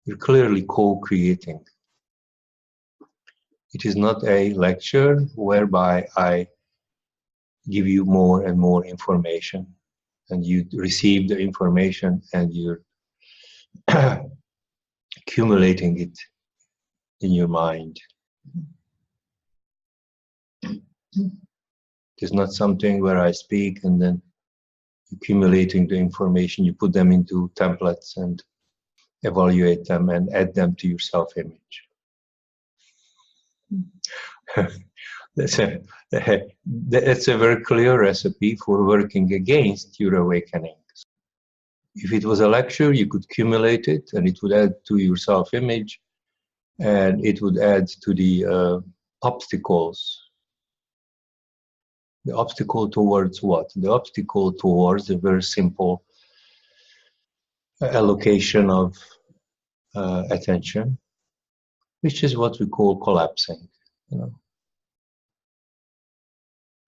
You're clearly co-creating. It is not a lecture whereby I give you more and more information, and you receive the information and you're accumulating it in your mind. It's not something where I speak and then accumulating the information, you put them into templates and evaluate them and add them to your self-image. That's a very clear recipe for working against your awakening. If it was a lecture, you could accumulate it and it would add to your self-image, and it would add to the obstacles. The obstacle towards what? The obstacle towards a very simple allocation of attention, which is what we call collapsing. You know,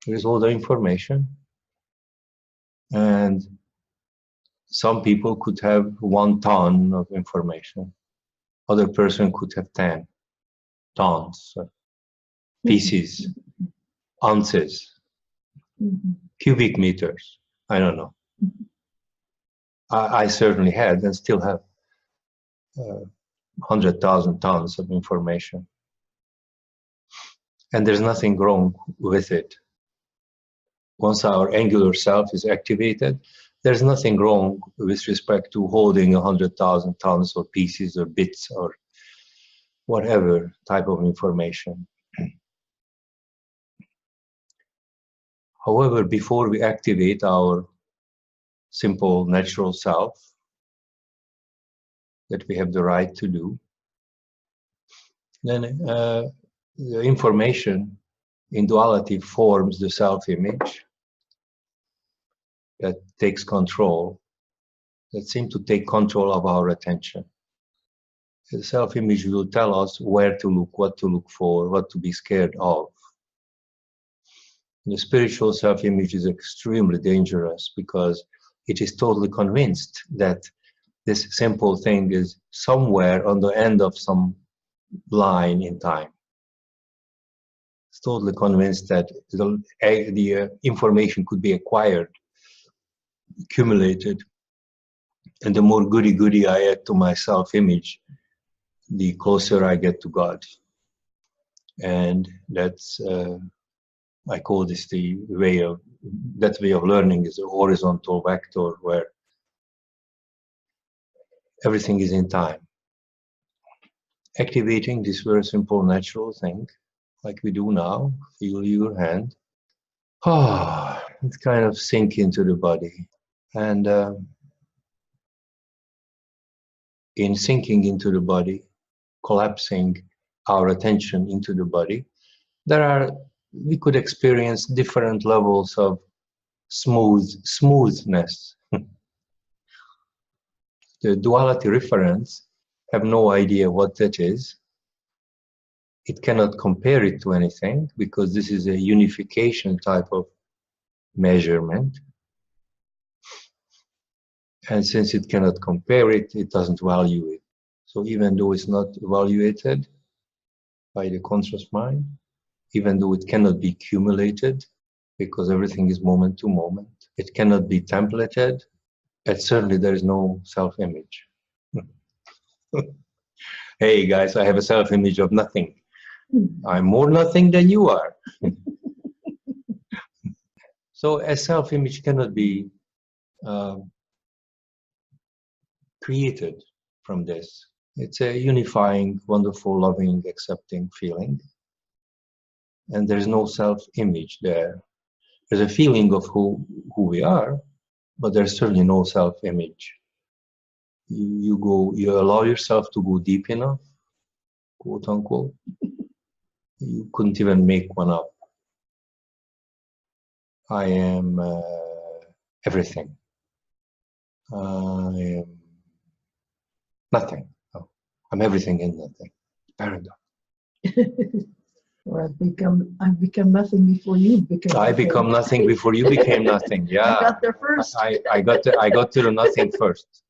there is all the information, and some people could have 1 ton of information. Other person could have 10 tons, pieces, ounces, cubic meters. I don't know. I certainly had and still have 100,000 tons of information. And there's nothing wrong with it. Once our angular self is activated, there's nothing wrong with respect to holding 100,000 tons or pieces or bits or whatever type of information. However, before we activate our simple natural self that we have the right to do, then the information in duality forms the self-image that takes control, that seems to take control of our attention. The self-image will tell us where to look, what to look for, what to be scared of. The spiritual self-image is extremely dangerous because it is totally convinced that this simple thing is somewhere on the end of some line in time. It's totally convinced that the information could be acquired, accumulated, and the more goody-goody I add to my self-image, the closer I get to God. And that's, I call this the way of, that way of learning is a horizontal vector where everything is in time. Activating this very simple natural thing, like we do now, feel your hand. It kind of sink into the body. And in sinking into the body, collapsing our attention into the body, we could experience different levels of smoothness. The duality referents have no idea what that is. It cannot compare it to anything because this is a unification type of measurement. And since it cannot compare it, it doesn't value it. So even though it's not evaluated by the conscious mind, even though it cannot be accumulated because everything is moment to moment, it cannot be templated, and certainly there is no self-image. Hey guys, I have a self-image of nothing. I'm more nothing than you are. So a self-image cannot be created from this. It's a unifying, wonderful, loving, accepting feeling. And there's no self-image there. There's a feeling of who we are, but there's certainly no self-image. You allow yourself to go deep enough, quote unquote. You couldn't even make one up. I am everything. I am nothing. Oh, I'm everything and nothing. Paradox. Or I've become nothing before you became. I become nothing before you became nothing. Yeah. I got there first. I got to the nothing first.